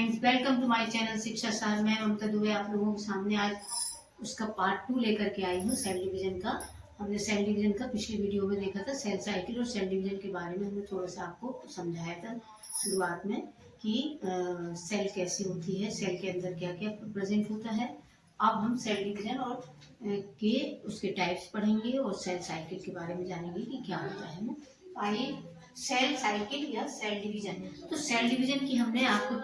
Friends, welcome to my channel Shiksha Saar. मैं ममता दुबे आप लोगों के सामने आज उसका पार्ट 2 लेकर के आई हूँ, सेल डिवीजन का। हमने सेल डिवीजन का पिछली वीडियो में देखा था, सेल साइकिल और सेल डिवीजन के बारे में हमने थोड़ा सा आपको समझाया था शुरुआत में कि सेल कैसी होती है, सेल के अंदर क्या क्या प्रेजेंट होता है। अब हम सेल डिवीजन और के उसके टाइप्स पढ़ेंगे और सेल साइकिल के बारे में जानेंगे कि क्या होता है ना। आइए, सेल साइकिल या सेल डिवीजन। तो सेल डिवीजन की हमने आपको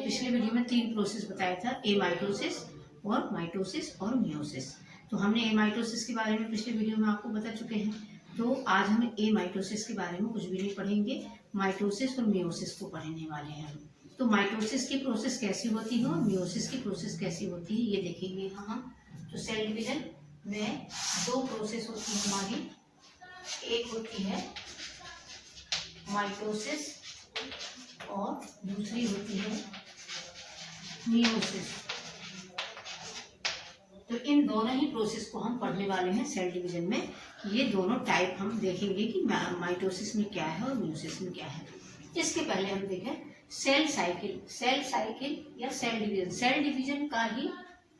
पिछले वीडियो में 3 प्रोसेस बताया था, ए माइटोसिस और माइटोसिस और मियोसिस। तो हमने ए माइटोसिस के बारे में पिछले वीडियो में आपको बता चुके हैं। तो आज हम ए माइटोसिस के बारे में कुछ भी नहीं पढ़ेंगे, माइटोसिस और मियोसिस को पढ़ने वाले हैं हम। तो माइटोसिस की प्रोसेस कैसी होती है और मियोसिस की प्रोसेस कैसी होती है ये देखेंगे हम। तो सेल डिवीजन में 2 प्रोसेस होती है हमारी, एक होती है माइटोसिस और दूसरी होती है मियोसिस। तो इन दोनों ही प्रोसेस को हम पढ़ने वाले हैं सेल डिवीजन में। ये दोनों टाइप हम देखेंगे कि माइटोसिस में क्या है और मियोसिस में क्या है। इसके पहले हम देखें सेल साइकिल। सेल साइकिल या सेल डिवीजन, सेल डिवीजन का ही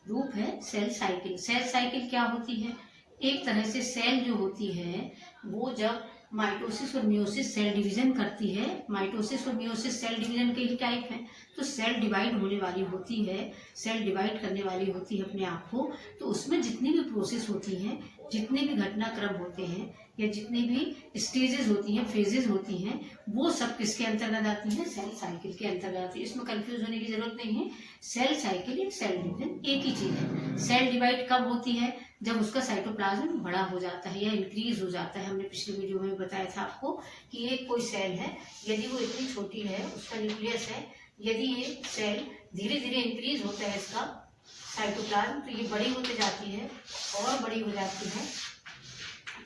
रूप है सेल साइकिल। सेल साइकिल क्या होती है? एक तरह से सेल जो होती है वो जब माइटोसिस और मियोसिस सेल डिवीजन करती है, माइटोसिस और मियोसिस सेल डिवीजन के ही टाइप हैं। तो सेल डिवाइड होने वाली होती है, सेल डिवाइड करने वाली होती है अपने आप को। तो उसमें जितनी भी प्रोसेस होती हैं, जितने भी घटनाक्रम होते हैं या जितनी भी स्टेजेस होती हैं, फेजेस होती हैं, वो सब किसके अंतर्गत आती हैं? सेल साइकिल के अंतर्गत आती है। इसमें कंफ्यूज होने की जरूरत नहीं है। सेल साइकिल या सेल डिवीजन एक ही चीज है। सेल डिवाइड कब होती है? जब उसका साइटोप्लाज्म बड़ा हो जाता है या इंक्रीज हो जाता है। हमने पिछले वीडियो में बताया था आपको कि एक कोई सेल है, यदि वो इतनी छोटी है, उसका न्यूक्लियस है, यदि ये सेल धीरे धीरे इंक्रीज होता है इसका साइटोप्लाज्म, तो ये बड़ी होती जाती है और बड़ी हो जाती है।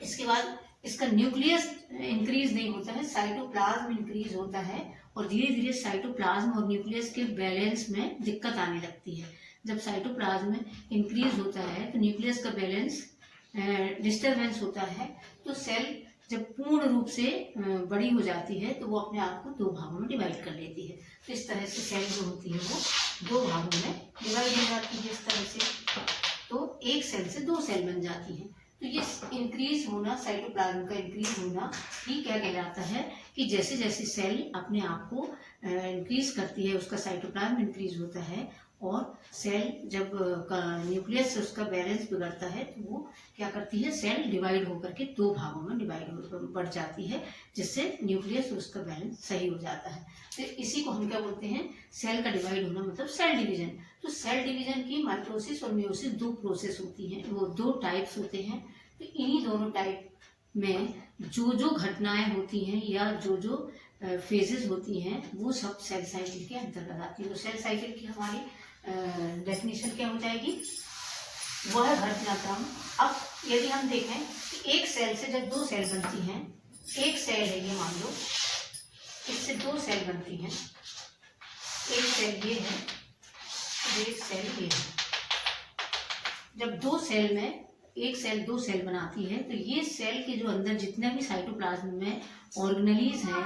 इसके बाद इसका न्यूक्लियस इंक्रीज नहीं होता है, साइटोप्लाज्म इंक्रीज होता है और धीरे धीरे साइटोप्लाज्म और न्यूक्लियस के बैलेंस में दिक्कत आने लगती है। जब साइटोप्लाज्म इंक्रीज होता है तो न्यूक्लियस का बैलेंस डिस्टरबेंस होता है। तो सेल जब पूर्ण रूप से बड़ी हो जाती है तो वो अपने आप को 2 भागों में डिवाइड कर लेती है। तो इस तरह से सेल जो होती है वो 2 भागों में डिवाइड हो जाती है इस तरह से। तो एक सेल से 2 सेल बन जाती हैं। तो ये इंक्रीज होना, साइटोप्लाज्म का इंक्रीज होना ही क्या कहलाता है कि जैसे जैसे सेल अपने आप को इंक्रीज करती है, उसका साइटोप्लाज्म इंक्रीज होता है और सेल जब न्यूक्लियस से उसका बैलेंस बिगड़ता है तो वो क्या करती है? सेल डिवाइड होकर के 2 भागों में डिवाइड बढ़ जाती है, जिससे न्यूक्लियस और उसका बैलेंस सही हो जाता है। तो इसी को हम क्या बोलते हैं? सेल का डिवाइड होना मतलब सेल डिवीजन। तो सेल डिवीजन की माइटोसिस और मियोसिस 2 प्रोसेस होती हैं, वो 2 टाइप्स होते हैं। तो इन्हीं दोनों टाइप में जो जो घटनाएं होती हैं या जो जो फेजेस होती हैं वो सब सेल साइकिल के अंतर्गत आती है। तो सेल साइकिल की हमारी डेफिनेशन क्या हो जाएगी? वह घटनाक्रम। अब यदि हम देखें कि एक सेल से जब 2 सेल बनती हैं, एक सेल है ये, मान लो इससे 2 सेल बनती हैं, एक सेल ये है, एक सेल ये है। जब 2 सेल में एक सेल 2 सेल बनाती है तो ये सेल के जो अंदर जितने भी साइटोप्लाज्म में ऑर्गेनेलीज हैं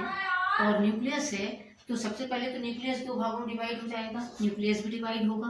और न्यूक्लियस है, तो सबसे पहले तो न्यूक्लियस 2 भागों में डिवाइड हो जाएगा, न्यूक्लियस भी डिवाइड होगा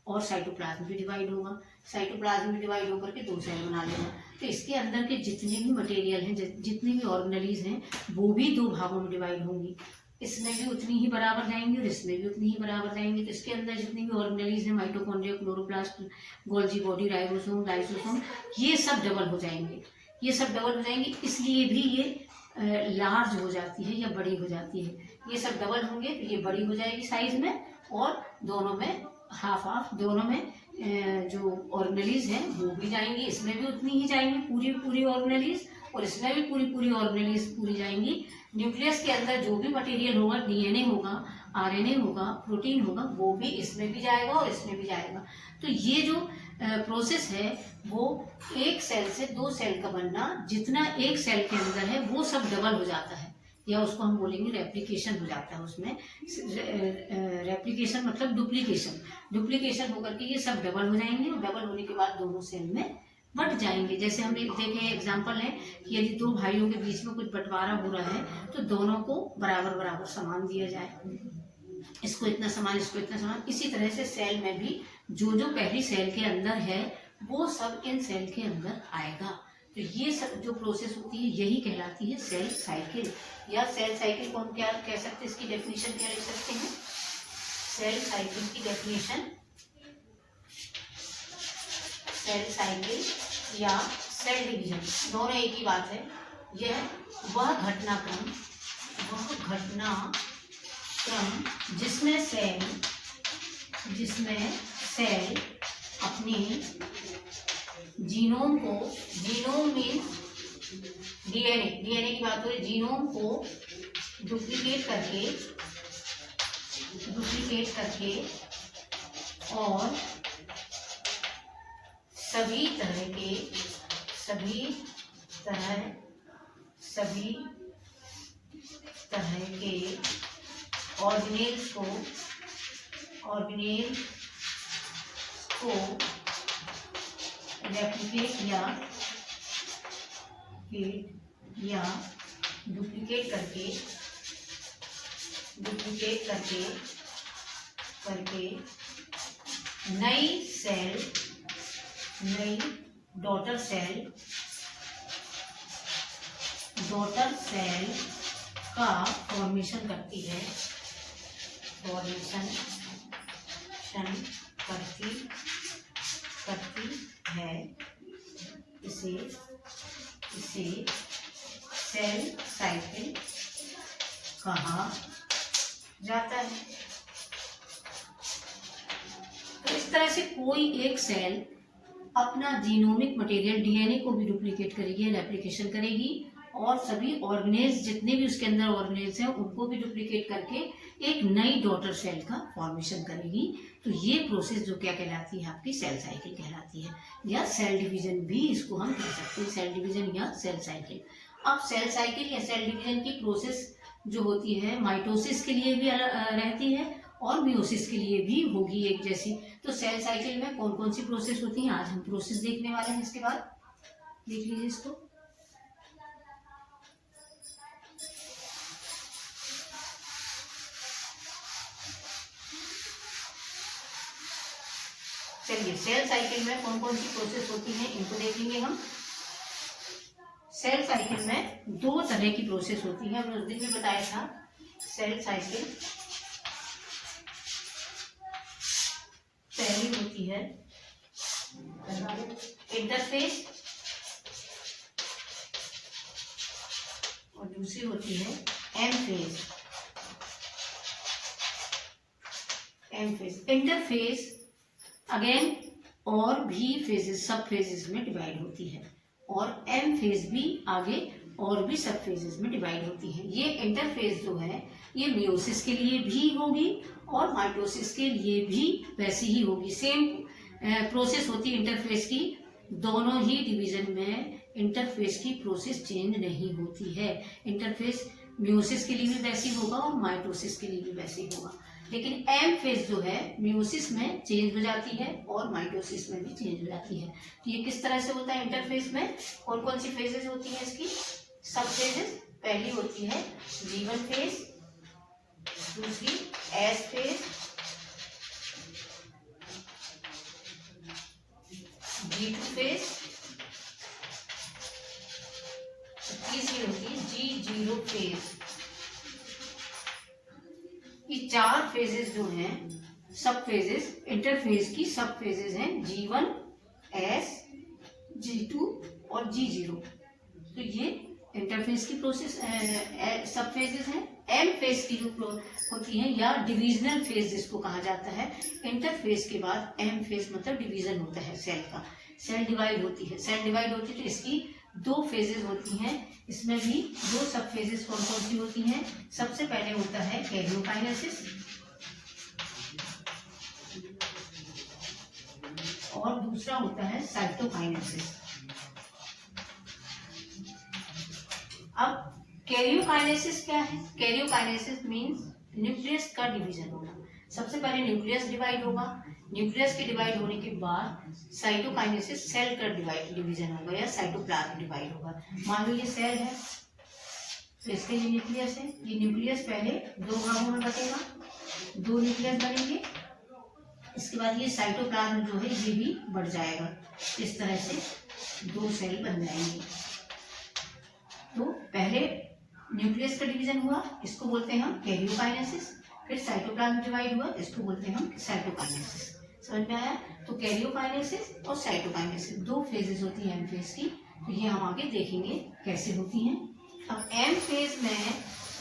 और साइटोप्लाज्म भी डिवाइड होगा। साइटोप्लाज्म भी डिवाइड होकर के 2 सेल बना लेगा। तो इसके अंदर के जितने भी मटेरियल हैं, जितने भी ऑर्गेनेलीज हैं, वो भी 2 भागों में डिवाइड होंगी। इसमें भी उतनी ही बराबर जाएंगी और इसमें भी उतनी ही बराबर जाएंगी। तो इसके अंदर जितनी भी ऑर्गेनेलीज हैं, mitochondria, chloroplast, Golgi body, ribosome, lysosome, ये सब डबल हो जाएंगे, ये सब डबल हो जाएंगे। इसलिए भी ये लार्ज हो जाती है या बड़ी हो जाती है। ये सब डबल होंगे तो ये बड़ी हो जाएगी साइज में और दोनों में हाफ हाफ, दोनों में जो ऑर्गेनेलीज हैं वो भी जाएंगी, इसमें भी उतनी ही जाएंगी पूरी पूरी ऑर्गेनेलीज और इसमें भी पूरी पूरी ऑर्गेनेलीज पूरी जाएंगी। न्यूक्लियस के अंदर जो भी मटेरियल होगा, डीएनए होगा, आरएनए होगा, प्रोटीन होगा, वो भी इसमें भी जाएगा और इसमें भी जाएगा। तो ये जो प्रोसेस है वो एक सेल से 2 सेल का बनना, जितना एक सेल के अंदर है वो सब डबल हो जाता है, या उसको हम बोलेंगे रेप्लिकेशन हो जाता है। उसमें रेप्लिकेशन मतलब डुप्लीकेशन, डुप्लीकेशन होकर के ये सब डबल हो जाएंगे और डबल होने के बाद दोनों सेल में बट जाएंगे। जैसे हम एक देखें एग्जांपल है कि यदि 2 भाइयों के बीच में कुछ बंटवारा हो रहा है तो दोनों को बराबर बराबर सामान दिया जाए, इसको इतना सामान, इसको इतना सामान। इसी तरह से सेल में भी जो जो पहली सेल के अंदर है वो सब इन सेल के अंदर आएगा। तो ये सब जो प्रोसेस होती है यही कहलाती है सेल साइकिल। या सेल साइकिल को हम क्या कह सकते हैं, इसकी डेफिनेशन क्या लिख सकते हैं? सेल साइकिल की डेफिनेशन, सेल साइकिल या सेल डिवीजन दोनों एक ही बात है। यह वह घटनाक्रम जिसमें सेल अपने जीनोम को, जीनोम मीन्स डीएनए की बात हो रही, जीनोम को डुप्लीकेट करके और सभी तरह के ऑर्गेनेल्स को रेप्लिकेट या डुप्लीकेट करके नई डॉटर सेल का फॉर्मेशन करती है, इसे सेल साइकिल कहा जाता है। तो इस तरह से कोई एक सेल अपना जीनोमिक मटेरियल डीएनए को भी डुप्लीकेट करेगी, रेप्लिकेशन करेगी और सभी ऑर्गेनेल्स, जितने भी उसके अंदर ऑर्गेनेल्स हैं उनको भी डुप्लीकेट करके एक नई डॉटर सेल का फॉर्मेशन करेगी। तो ये प्रोसेस जो क्या कहलाती है, आपकी सेल साइकिल कहलाती है, या सेल डिवीजन भी इसको हम कह सकते हैं, सेल डिवीजन या सेल साइकिल। अब सेल साइकिल या सेल डिवीजन की प्रोसेस जो होती है माइटोसिस के लिए भी रहती है और मियोसिस के लिए भी होगी एक जैसी। तो सेल साइकिल में कौन कौन सी प्रोसेस होती हैं, आज हम प्रोसेस देखने वाले हैं। इसके बाद देख लीजिए इसको। चलिए, सेल साइकिल में कौन कौन सी प्रोसेस होती हैं इनको देखेंगे हम। सेल साइकिल में दो तरह की प्रोसेस होती है, हमने उस दिन भी बताया था। सेल साइकिल पहली होती है इंटरफेस और दूसरी होती है एम फेज। इंटरफेस अगेन और भी फेजेस, सब फेजेस में डिवाइड होती है और एम फेज भी आगे और भी सब फेजेस में डिवाइड होती है। ये इंटरफेज जो है ये मियोसिस के लिए भी होगी और माइटोसिस के लिए भी वैसी ही होगी, सेम प्रोसेस होती है इंटरफेस की। दोनों ही डिवीजन में इंटरफेस की प्रोसेस चेंज नहीं होती है। इंटरफेस मियोसिस के लिए भी वैसी होगा और माइटोसिस के लिए भी वैसे ही होगा, लेकिन एम फेज जो है मियोसिस में चेंज हो जाती है और माइटोसिस में भी चेंज हो जाती है। तो ये किस तरह से होता है, इंटरफेस में कौन कौन सी फेजेस होती हैं इसकी, सब फेजेस। पहली होती है G1 फेज, दूसरी S फेज, G2 फेज, तीसरी होती है G0 फेज। ये चार फेजेस जो हैं, सब फेजेस, इंटरफेज की सब फेजेस हैं G1, S, G2 और G0। तो ये इंटरफेस की प्रोसेस सब फेजेस हैं। एम फेज की जो होती है या डिविजनल फेज जिसको कहा जाता है, इंटरफेस के बाद एम फेज मतलब डिवीजन होता है सेल का, सेल डिवाइड होती है। तो इसकी दो फेजेस होती हैं, इसमें भी दो सब फेजेस कौन कौन सी होती हैं। सबसे पहले होता है कैरियोकाइनेसिस और दूसरा होता है साइटोकाइनेसिस। अब कैरियोकाइनेसिस क्या है? कैरियोकाइनेसिस मीन्स न्यूक्लियस का डिवीजन होना। सबसे पहले न्यूक्लियस डिवाइड होगा, न्यूक्लियस के डिवाइड होने के बाद साइटोकाइनेसिस सेल का डिवीजन होगा या साइटोप्लाज्म डिवाइड होगा। मान लो ये सेल है तो इसके लिए न्यूक्लियस है, ये न्यूक्लियस पहले दो भागों में बटेगा, 2 न्यूक्लियस बनेंगे। इसके बाद ये साइटोप्लाज्म जो है ये भी बढ़ जाएगा। इस तरह से 2 सेल बन जाएंगे। तो पहले न्यूक्लियस का डिवीजन हुआ, इसको बोलते हैं हम कैरियोकाइनेसिस। फिर साइटोप्लाज्म डिवाइड हुआ, इसको बोलते हैं हम साइटोकाइनेसिस। समझ में आया? तो कैरियोकाइनेसिस और साइटोकाइनेसिस 2 फेजेस होती हैं एम फेज की। तो ये हम आगे देखेंगे कैसे होती हैं। अब एम फेज में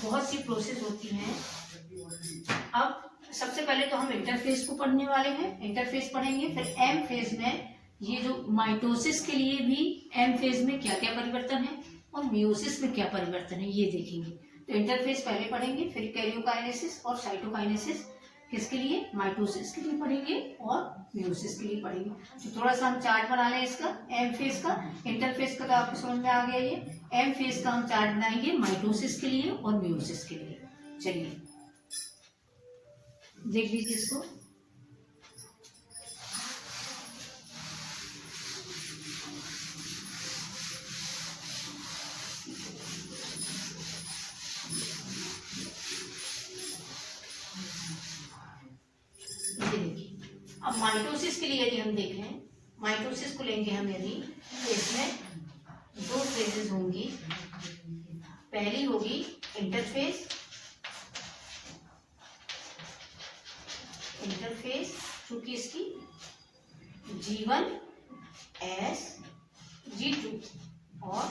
बहुत सी प्रोसेस होती हैं। अब सबसे पहले तो हम इंटरफेस को पढ़ने वाले हैं, इंटरफेस पढ़ेंगे। फिर एम फेज में ये जो माइटोसिस के लिए भी एम फेज में क्या क्या परिवर्तन है और मियोसिस में क्या परिवर्तन है ये देखेंगे। तो इंटरफेस पहले पढ़ेंगे, फिर कैरियोकाइनेसिस और साइटोकाइनेसिस किसके लिए, माइटोसिस के लिए पढ़ेंगे और मियोसिस के लिए पढ़ेंगे। तो थोड़ा सा हम चार्ट बना लें इसका, एम फेज का। इंटरफेस का तो आपको समझ में आ गया। ये एम फेज का हम चार्ट बनाएंगे माइटोसिस के लिए और मियोसिस के लिए। चलिए देख लीजिए इसको। अब माइटोसिस के लिए यदि हम देखें, माइटोसिस को लेंगे हम यदि, तो इसमें 2 फेजेस होंगी। पहली होगी इंटरफेस, इंटरफेस चूंकि इसकी G1 S G2 और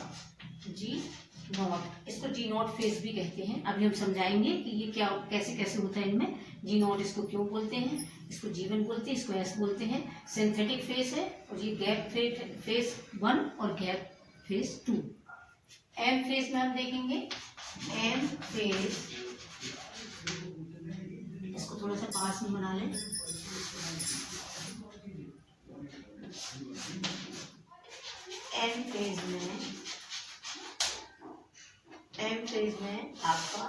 G0, इसको G0 फेज भी कहते हैं। अभी हम समझाएंगे कि ये क्या कैसे कैसे होता है इनमें। G0 इसको क्यों बोलते हैं, इसको G1 बोलते हैं, इसको S बोलते हैं। सिंथेटिक फेज है और ये गैप फेज 1 और गैप फेज 2। एम फेज में हम देखेंगे, एम फेज, इसको थोड़ा सा पास में बना लें। एम फेज में आपका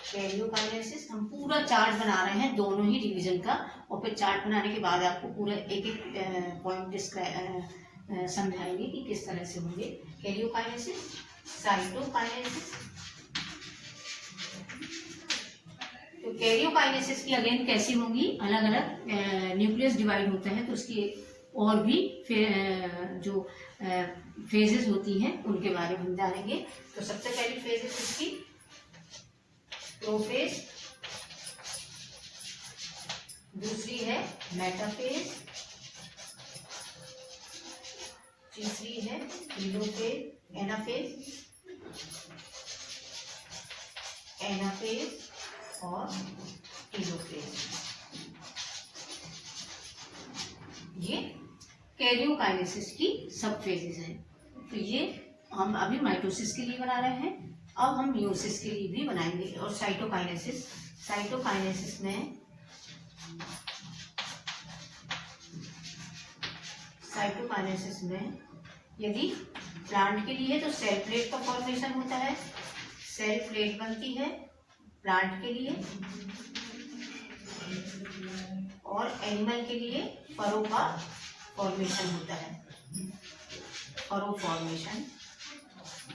कैरियोकाइनेसिस हम पूरा चार्ट बना रहे हैं दोनों ही डिवीजन का। और फिर चार्ट बनाने के बाद आपको पूरा एक एक पॉइंट समझाएंगे कि किस तरह से होंगे। Karyokinesis, cytokinesis. तो कैरियोकाइनेसिस की अगेन कैसी होंगी, अलग अलग न्यूक्लियस डिवाइड होता है तो उसकी और भी जो फेजेस होती हैं उनके बारे में हम जानेंगे। तो सबसे पहली फेज है इसकी प्रोफेज, दूसरी है मेटाफेज, तीसरी है टेलोफेज, एनाफेज और टेलोफेज। ये कैरियोकाइनेसिस की सब फेजेस हैं। तो ये हम अभी माइटोसिस के लिए बना रहे हैं, अब हम मियोसिस के लिए भी बनाएंगे। और साइटोकाइनेसिस में यदि प्लांट के लिए तो सेल प्लेट का फॉर्मेशन होता है, सेल प्लेट बनती है प्लांट के लिए। और एनिमल के लिए फरो का फॉर्मेशन होता है, फरो फॉर्मेशन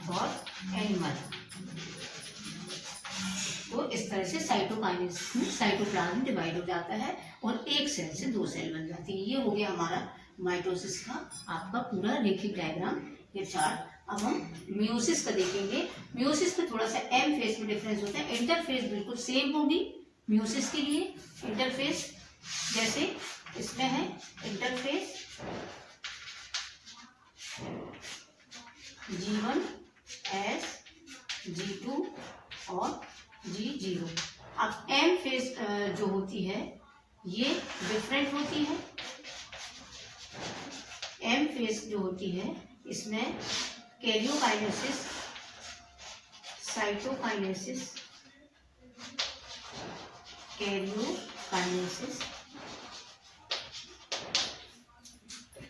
फॉर एनिमल। तो इस तरह से साइटोकाइनेसिस में साइटोप्लाज्म डिवाइड हो जाता है और एक सेल से 2 सेल बन जाती है। ये हो गया हमारा माइटोसिस का आपका पूरा रेखिक डायग्राम, ये चार्ट। अब हम मियोसिस का देखेंगे। मियोसिस में थोड़ा सा एम फेज में डिफरेंस होता है। इंटरफेज बिल्कुल सेम होगी मियोसिस के लिए। इंटरफेज जैसे इसमें है इंटरफेज G1 S G2 और G0। अब एम फेज जो होती है ये डिफरेंट होती है। एम फेज जो होती है इसमें कैरियोकाइनेसिस, साइटोकाइनेसिस,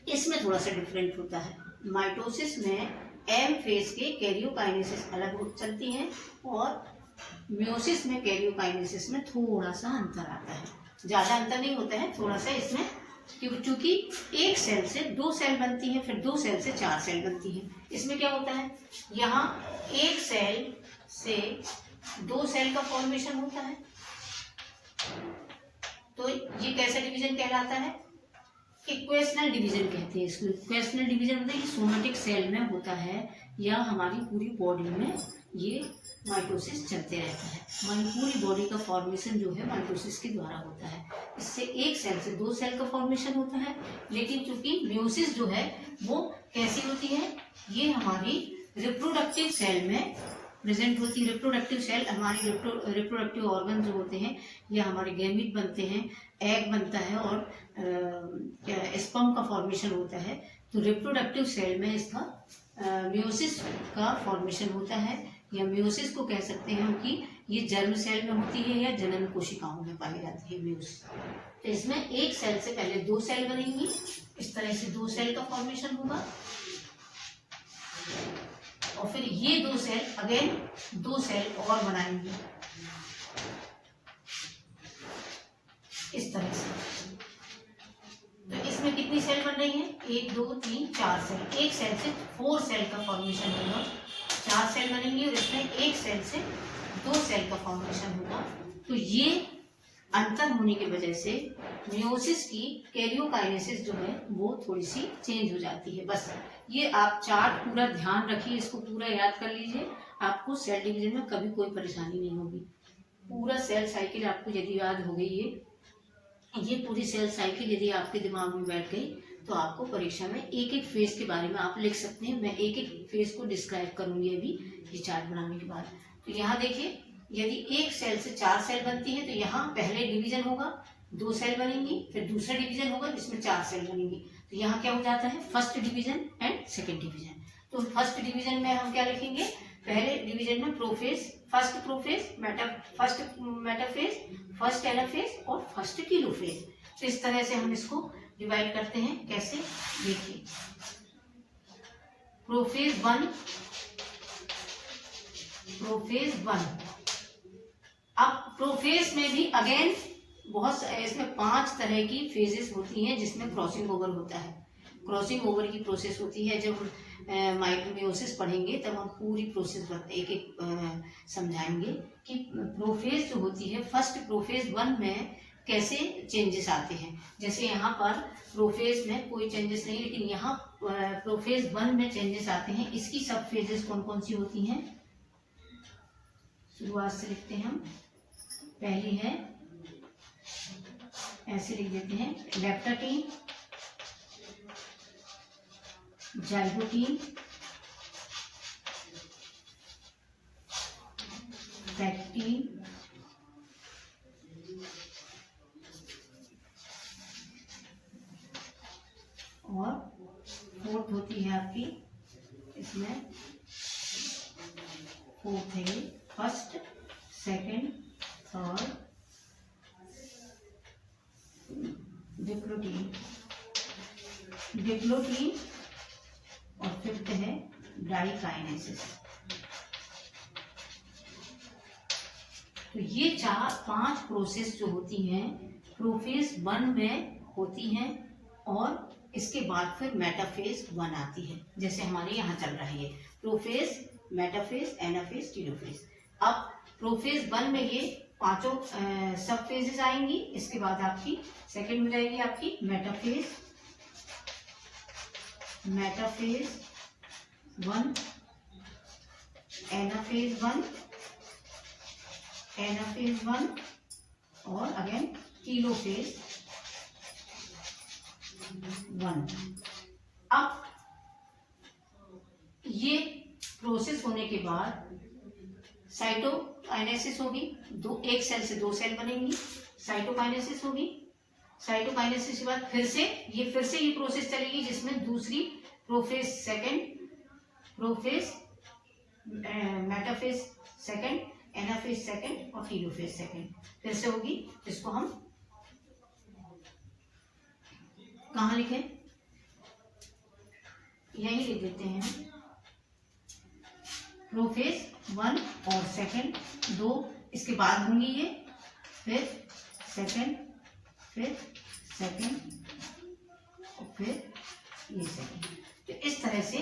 इसमें थोड़ा सा डिफरेंट होता है। माइटोसिस में एम फेज के कैरियोकाइनेसिस अलग चलती हैं और मियोसिस में कैरियोकाइनेसिस में थोड़ा सा अंतर आता है। ज़्यादा अंतर नहीं होता है, थोड़ा सा इसमें क्योंकि एक सेल से 2 सेल बनती है, फिर 2 सेल से 4 सेल बनती है। इसमें क्या होता है, यहाँ एक सेल से 2 सेल का फॉर्मेशन होता है। तो ये कैसा डिवीजन कहलाता है, इक्वेशनल डिवीजन कहते हैं इसको। इक्वेशनल डिवीजन मतलब ये सोमेटिक सेल में होता है या हमारी पूरी बॉडी में ये माइटोसिस चलते रहता है। हमारी पूरी बॉडी का फॉर्मेशन जो है माइटोसिस के द्वारा होता है। इससे एक सेल से 2 सेल का फॉर्मेशन होता है। लेकिन चूंकि म्यूसिस जो है वो कैसी होती है, ये हमारी रिप्रोडक्टिव सेल में प्रेजेंट होती है। रिप्रोडक्टिव सेल हमारी रिप्रोडक्टिव ऑर्गन जो होते हैं, ये हमारे गैमीट बनते हैं, एग बनता है और स्पर्म का फॉर्मेशन होता है। तो रिप्रोडक्टिव सेल में इसका म्यूसिस का फॉर्मेशन होता है, या म्यूसिस को कह सकते हैं कि ये जर्म सेल में होती है या जनन कोशिकाओं में पाई जाती है म्यूसिस। तो इसमें एक सेल से पहले 2 सेल बनेंगी, इस तरह से 2 सेल का फॉर्मेशन होगा, और फिर ये 2 सेल अगेन 2 सेल और बनाएंगे इस तरह से। तो इसमें कितनी सेल बन रही है, 1 2 3 4 सेल। एक सेल से 4 सेल का फॉर्मेशन होगा, 4 सेल बनेंगी, और इसमें एक सेल से 2 सेल का फॉर्मेशन होगा। तो ये अंतर होने की वजह से मियोसिस की कैरियोकाइनेसिस जो है वो थोड़ी सी चेंज हो जाती है। बस ये आप चार्ट पूरा ध्यान रखिए, इसको पूरा याद कर लीजिए, आपको सेल डिवीजन में कभी कोई परेशानी नहीं होगी। पूरा सेल साइकिल आपको यदि याद हो गई, ये पूरी सेल साइकिल यदि आपके दिमाग में बैठ गई, तो आपको परीक्षा में एक एक फेज के बारे में आप लिख सकते हैं। मैं एक एक फेज को डिस्क्राइब करूंगी अभी ये चार्ट बनाने के बाद। तो यहाँ देखिए, यदि एक सेल से 4 सेल बनती है तो यहाँ पहले डिवीजन होगा, 2 सेल बनेंगी, फिर दूसरा डिवीजन होगा जिसमें 4 सेल बनेंगी। तो यहाँ क्या हो जाता है, first division and second division. तो फर्स्ट डिवीजन में हम क्या लिखेंगे, पहले डिवीजन में prophase, first prophase, first metaphase, first anaphase और फर्स्ट टेलोफेज। तो इस तरह से हम इसको डिवाइड करते हैं। कैसे, देखिए, प्रोफेज 1, प्रोफेज 1। अब प्रोफेज में भी अगेन बहुत, इसमें 5 तरह की फेजेस होती हैं जिसमें क्रॉसिंग ओवर होता है। क्रॉसिंग ओवर की प्रोसेस होती है। जब माइटोसिस पढ़ेंगे तब हम पूरी प्रोसेस एक एक समझाएंगे कि प्रोफेज जो होती है, फर्स्ट प्रोफेज 1 में कैसे चेंजेस आते हैं। जैसे यहाँ पर प्रोफेज में कोई चेंजेस नहीं, लेकिन यहाँ प्रोफेज 1 में चेंजेस आते हैं। इसकी सब फेजेस कौन कौन सी होती हैं, शुरुआत से लिखते हैं हम। पहली है, ऐसे लिख देते हैं, लेप्टाटीन, जाइगोटीन, पैक्टीन, और फोर्थ होती है आपकी, इसमें फोर्थ है ये, first, second, third, diplotene, diplotene, और फिफ्थ है डाइकाइनेसिस। तो ये 4-5 प्रोसेस जो होती हैं प्रोफेज 1 में होती हैं, और इसके बाद फिर मेटाफेज 1 आती है। जैसे हमारे यहाँ चल रहा है प्रोफेज, मेटाफेज, एनाफेज, टेलोफेज। अब प्रोफेज 1 में ये 5 सब फेजेस आएंगी। इसके बाद आपकी सेकेंड में जाएगी आपकी मेटाफेज, मेटाफेज 1, एनाफेज 1, एनाफेज 1, और अगेन टेलोफेज 1। अब ये प्रोसेस होने के बाद साइटोकाइनेसिस होगी। एक सेल से 2 सेल बनेंगी, साइटोकाइनेसिस होगी। साइटोकाइनेसिस के बाद फिर से ये प्रोसेस चलेगी जिसमें दूसरी prophase second, prophase metaphase second, anaphase second और टेलोफेज सेकेंड फिर से होगी, जिसको हम कहाँ लिखें, यही लिख देते हैं। प्रोफेज 1 और सेकेंड 2, इसके बाद होंगी ये, फिर सेकेंड, फिर सेकेंड, फिर ये सेकेंड। तो इस तरह से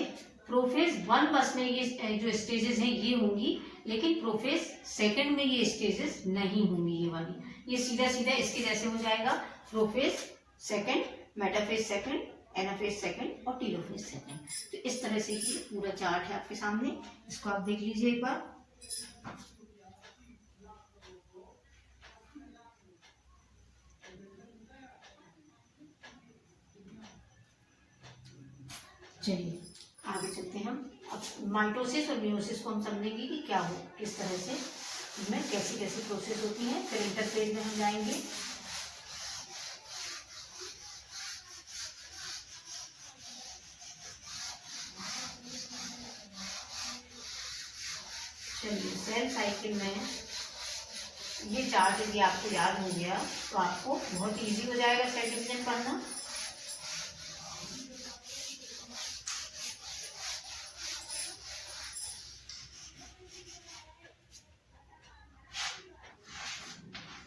प्रोफेज 1 बस में ये जो स्टेजेस हैं ये होंगी, लेकिन प्रोफेज सेकंड में ये स्टेजेस नहीं होंगी। ये वाली ये सीधा सीधा इसके जैसे हो जाएगा, prophase second, metaphase second, anaphase second और टीलोफेज सेकंड। तो इस तरह से ये पूरा चार्ट है आपके सामने, इसको आप देख लीजिए एक बार। चलिए आगे चलते हैं हम। अब माइटोसिस और मियोसिस को हम समझेंगे कि क्या हो, किस तरह से इनमें कैसी कैसी प्रोसेस होती है। फिर इंटरफेज में हम जाएंगे। चलिए सेल साइकिल में ये चार्ट यदि आपको याद हो गया तो आपको बहुत इजी हो जाएगा सेल डिवीजन पढ़ना।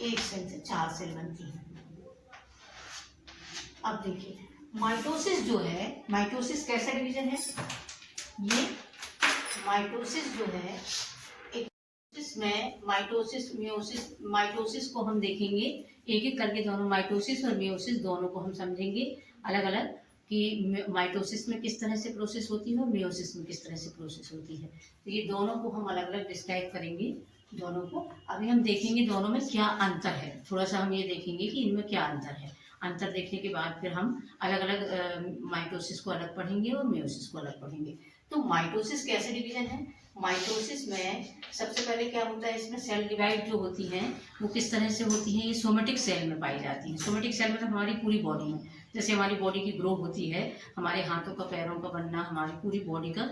एक सेल से 4 सेल बनती है। अब देखिए माइटोसिस जो है, माइटोसिस कैसा डिवीजन है? ये माइटोसिस जो है, इसमें माइटोसिस मियोसिस, माइटोसिस को हम देखेंगे एक एक करके, दोनों माइटोसिस और मियोसिस दोनों को हम समझेंगे अलग अलग कि माइटोसिस में किस तरह से प्रोसेस होती है और मियोसिस में किस तरह से प्रोसेस होती है। तो ये दोनों को हम अलग अलग डिस्क्राइब करेंगे दोनों को। अभी हम देखेंगे दोनों में क्या अंतर है, थोड़ा सा हम ये देखेंगे कि इनमें क्या अंतर है। अंतर देखने के बाद फिर हम अलग अलग माइटोसिस को अलग पढ़ेंगे और मियोसिस को अलग पढ़ेंगे। तो माइटोसिस कैसे डिवीजन है? माइटोसिस में सबसे पहले क्या होता है, इसमें सेल डिवाइड जो होती हैं वो किस तरह से होती हैं? ये सोमेटिक सेल में पाई जाती हैं। सोमेटिक सेल मतलब हमारी पूरी बॉडी में, जैसे हमारी बॉडी की ग्रो होती है, हमारे हाथों का पैरों का बनना, हमारी पूरी बॉडी का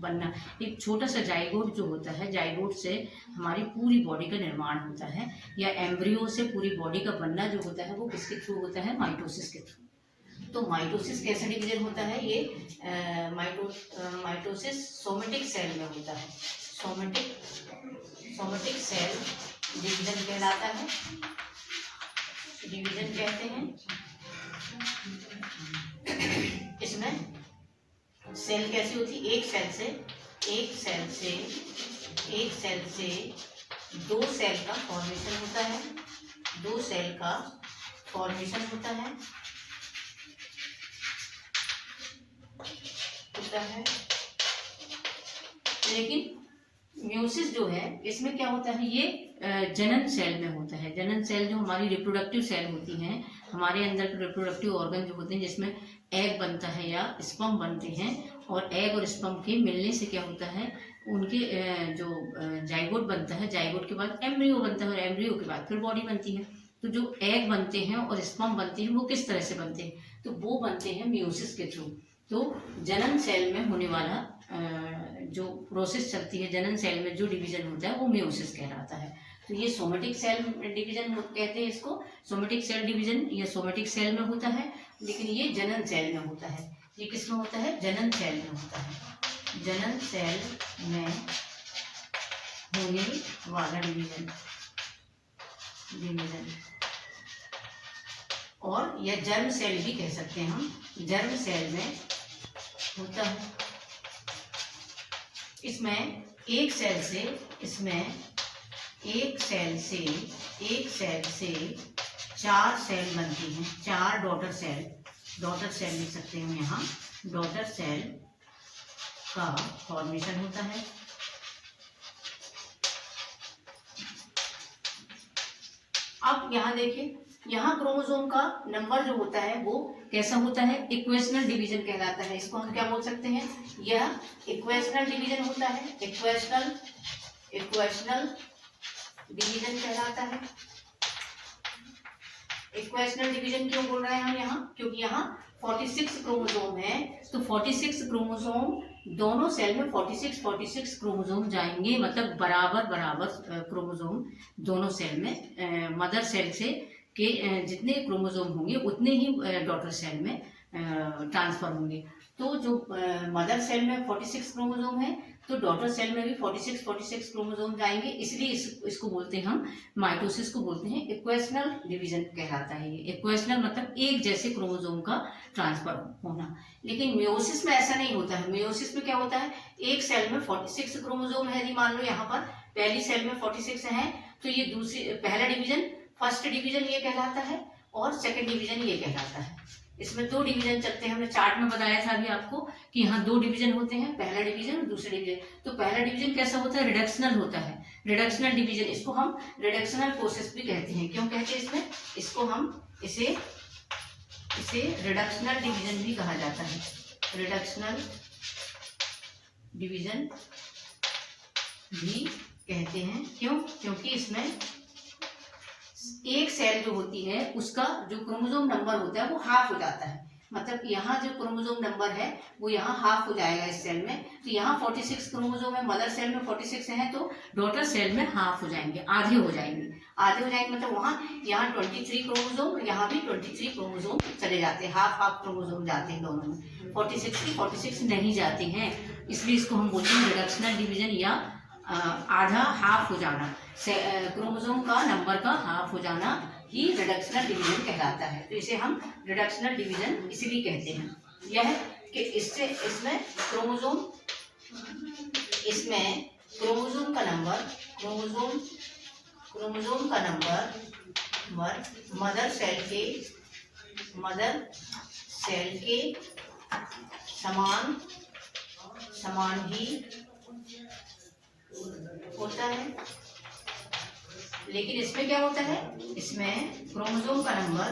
बनना, एक छोटा सा जाइगोट जो होता है, जाइगोट से हमारी पूरी बॉडी का निर्माण होता है, या एम्ब्रियो से पूरी बॉडी का बनना जो होता है वो किसके थ्रू होता है? माइटोसिस के थ्रू। तो माइटोसिस कैसा डिवीजन होता है? ये माइटोसिस सोमेटिक सेल में होता है। सोमेटिक सेल डिवीजन कहलाता है, डिवीजन कहते हैं। इसमें सेल कैसी होती है? एक सेल से 2 सेल का फॉर्मेशन होता है, 2 सेल का फॉर्मेशन होता है लेकिन म्यूसिस जो है इसमें क्या होता है? ये जनन सेल में होता है। जनन सेल जो हमारी रिप्रोडक्टिव सेल होती हैं, हमारे अंदर के रिप्रोडक्टिव ऑर्गन जो होते हैं, जिसमें एग बनता है या स्पर्म बनते हैं, और एग और स्पर्म के मिलने से क्या होता है? उनके जो जाइगोट बनता है, जाइगोट के बाद एम्ब्रियो बनता है, और एम्ब्रियो के बाद फिर बॉडी बनती है। तो जो एग बनते हैं और स्पर्म बनते हैं वो किस तरह से बनते हैं? तो वो बनते हैं म्यूसिस के थ्रू। तो जनन सेल में होने वाला जो प्रोसेस चलती है, जनन सेल में जो डिवीजन होता है वो म्यूसिस कहलाता है। तो ये सोमेटिक सेल डिवीजन कहते हैं इसको। सोमेटिक सेल डिवीजन ये सोमेटिक सेल में होता है, लेकिन ये जनन सेल में होता है। ये किस में होता है? जनन सेल में होता है। जनन सेल में होने वाला डिवीजन और यह जर्म सेल भी कह सकते हैं हम, जर्म सेल में होता है। इसमें एक सेल से 4 सेल बनती हैं, 4 डॉटर सेल लिख सकते हैं यहाँ। डॉटर सेल का फॉर्मेशन होता है। अब यहाँ देखिए, यहाँ क्रोमोसोम का नंबर जो होता है वो कैसा होता है? इक्वेशनल डिवीजन कहलाता है। इसको हम क्या बोल सकते हैं? यह इक्वेशनल डिवीजन होता है। इक्वेशनल डिवीजन कहलाता है। इक्वेशनल डिवीजन क्यों बोल रहे हैं हम यहाँ? क्योंकि यहाँ 46 क्रोमोसोम है, तो 46 क्रोमोसोम दोनों सेल में 46 क्रोमोसोम जाएंगे, मतलब बराबर क्रोमोसोम दोनों सेल में। मदर सेल से के जितने क्रोमोसोम होंगे उतने ही डॉटर सेल में ट्रांसफर होंगे। तो जो मदर सेल में 46 क्रोमोसोम है तो डॉटर सेल में भी 46 क्रोमोसोम जाएंगे, इसलिए इसको बोलते हैं हम माइटोसिस को बोलते हैं इक्वेशनल डिवीजन कहलाता है। ये इक्वेशनल मतलब एक जैसे क्रोमोसोम का ट्रांसफर होना। लेकिन मियोसिस में ऐसा नहीं होता है। मियोसिस में क्या होता है, एक सेल में 46 क्रोमोसोम है, यदि मान लो यहाँ पर पहली सेल में 46 है तो ये दूसरी पहला डिवीजन फर्स्ट डिवीजन ये कहलाता है और सेकंड डिवीजन ये कहलाता है। इसमें दो डिवीजन चलते हैं, हमने चार्ट में बताया था अभी आपको कि यहाँ दो डिवीजन होते हैं, पहला डिवीजन और दूसरा डिवीजन। तो पहला डिवीजन कैसा होता है, रिडक्शनल होता है, रिडक्शनल डिवीजन। इसको हम रिडक्शनल प्रोसेस भी कहते हैं। क्यों कहते हैं इसमें, इसको हम इसे रिडक्शनल डिवीजन भी कहा जाता है, रिडक्शनल डिवीजन भी कहते हैं। क्यों, क्योंकि इसमें एक सेल जो होती है उसका जो क्रोमोसोम नंबर होता है वो हाफ हो जाता है। मतलब यहाँ जो क्रोमोसोम नंबर है वो यहाँ हाफ हो जाएगा इस सेल में। तो यहाँ 46 क्रोमोसोम है, मदर सेल में 46 है, तो डॉटर सेल में हाफ हो जाएंगे, आधे हो जाएंगे। आधे हो जाएंगे मतलब वहाँ यहाँ 23 क्रोमोसोम, यहाँ भी 23 क्रोमोसोम चले जाते हैं, हाफ हाफ क्रोमोसोम जाते हैं दोनों में। 46 नहीं जाते हैं, इसलिए इसको हम बोलते हैं रिडक्शनल डिवीजन या आधा हाफ हो जाना, क्रोमोसोम का नंबर का हाफ हो जाना ही रिडक्शनल डिवीजन कहलाता है। तो इसे हम रिडक्शनल डिवीजन इसलिए कहते हैं। यह कि इसमें क्रोमोसोम का नंबर मदर सेल के समान ही होता है। लेकिन इसमें क्या होता है, इसमें क्रोमोसोम का नंबर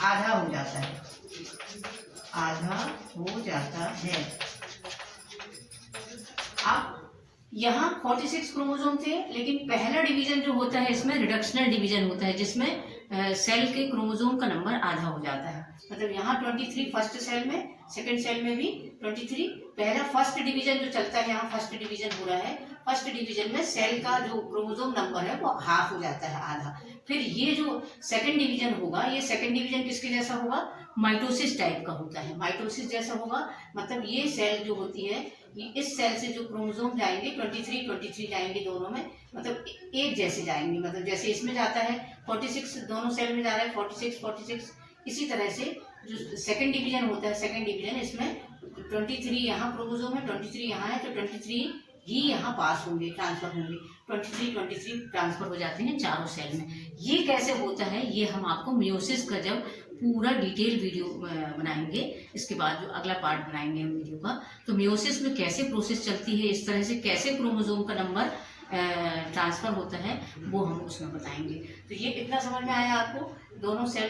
आधा हो जाता है। अब यहाँ 46 क्रोमोसोम थे, लेकिन पहला डिवीजन जो होता है इसमें रिडक्शनल डिवीजन होता है, जिसमें सेल के क्रोमोसोम का नंबर आधा हो जाता है। मतलब यहाँ 23 फर्स्ट सेल में, सेकंड सेल में भी 23। पहला फर्स्ट डिवीजन जो चलता है, यहाँ फर्स्ट डिवीजन हो रहा है, फर्स्ट डिवीजन में सेल का जो क्रोमोसोम नंबर है वो हाफ हो जाता है, आधा। फिर ये जो सेकंड डिवीजन होगा, ये सेकंड डिवीजन किसके जैसा होगा, माइटोसिस टाइप का होता है, माइटोसिस जैसा होगा। मतलब ये सेल जो होती है, ये इस सेल से जो क्रोमोसोम जाएंगे 23 जाएंगे दोनों में, मतलब एक जैसे जाएंगे। मतलब जैसे इसमें जाता है 46, दोनों सेल में जा रहा है 46, इसी तरह से जो सेकंड डिवीजन होता है, सेकंड डिवीजन इसमें 23 यहाँ क्रोमोसोम है, 23 यहाँ है, तो 23 ही यहाँ पास होंगे, ट्रांसफर होंगे। 23 ट्रांसफर हो जाते हैं चारों सेल में। ये कैसे होता है, ये हम आपको मियोसिस का जब पूरा डिटेल वीडियो बनाएंगे, इसके बाद जो अगला पार्ट बनाएंगे हम वीडियो का, तो मियोसिस में कैसे प्रोसेस चलती है, इस तरह से कैसे क्रोमोसोम का नंबर ट्रांसफर होता है, वो हम उसमें बताएंगे। तो ये कितना समझ में आया आपको, दोनों सेल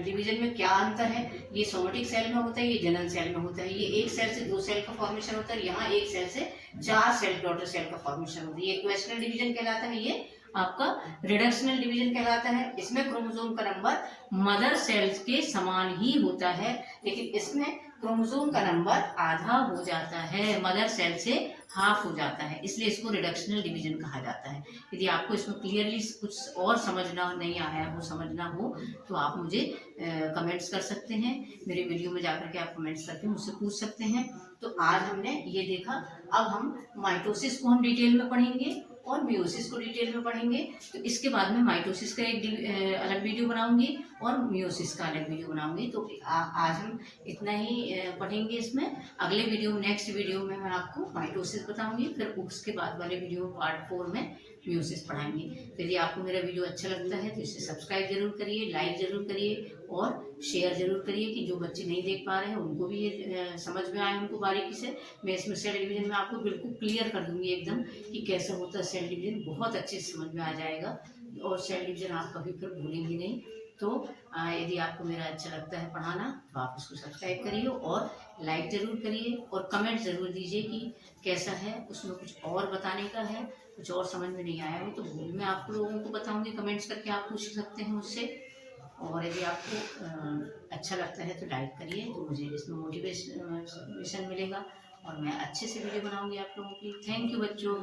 डिवीजन में क्या अंतर है। ये सोमेटिक सेल में होता है, ये जनन सेल में होता है। ये एक सेल से दो सेल का फॉर्मेशन होता है, यहाँ एक सेल से 4 सेल डॉटर सेल का फॉर्मेशन होता है। ये इक्वेशनल डिवीजन कहलाता है, ये आपका रिडक्शनल डिवीजन कहलाता है। इसमें क्रोमोसोम का नंबर मदर सेल्स के समान ही होता है, लेकिन इसमें क्रोमोसोम का नंबर आधा हो जाता है, मदर सेल से हाफ हो जाता है, इसलिए इसको रिडक्शनल डिवीजन कहा जाता है। यदि आपको इसमें क्लियरली कुछ और समझना नहीं आया है, वो समझना हो, तो आप मुझे कमेंट्स कर सकते हैं, मेरे वीडियो में जाकर के आप कमेंट्स करके मुझसे पूछ सकते हैं। तो आज हमने ये देखा, अब हम माइटोसिस को हम डिटेल में पढ़ेंगे और मियोसिस को डिटेल में पढ़ेंगे। तो इसके बाद में माइटोसिस का एक अलग वीडियो बनाऊंगी और मियोसिस का अलग वीडियो बनाऊंगी। तो आज हम इतना ही पढ़ेंगे इसमें। अगले वीडियो में, नेक्स्ट वीडियो में मैं आपको माइटोसिस बताऊंगी, फिर उसके बाद वाले वीडियो पार्ट 4 में मियोसिस पढ़ाएंगे। तो यदि आपको मेरा वीडियो अच्छा लगता है तो इसे सब्सक्राइब जरूर करिए, लाइक जरूर करिए और शेयर जरूर करिए, कि जो बच्चे नहीं देख पा रहे हैं उनको भी ये समझ में आए, उनको बारीकी से। मैं इसमें सेल डिवीजन में आपको बिल्कुल क्लियर कर दूंगी एकदम कि कैसे होता है सेल डिवीजन, बहुत अच्छे से समझ में आ जाएगा और सेल डिवीजन आप कभी फिर भूलेंगे नहीं। तो यदि आपको मेरा अच्छा लगता है पढ़ाना तो आप इसको सब्सक्राइब करिए और लाइक ज़रूर करिए और कमेंट ज़रूर दीजिए कि कैसा है, उसमें कुछ और बताने का है, कुछ और समझ में नहीं आया हो तो वो मैं आप लोगों को बताऊंगी, कमेंट्स करके आप पूछ सकते हैं मुझसे। और यदि आपको अच्छा लगता है तो लाइक करिए, तो मुझे इसमें मोटिवेशन मिलेगा और मैं अच्छे से वीडियो बनाऊंगी आप लोगों की। थैंक यू बच्चों।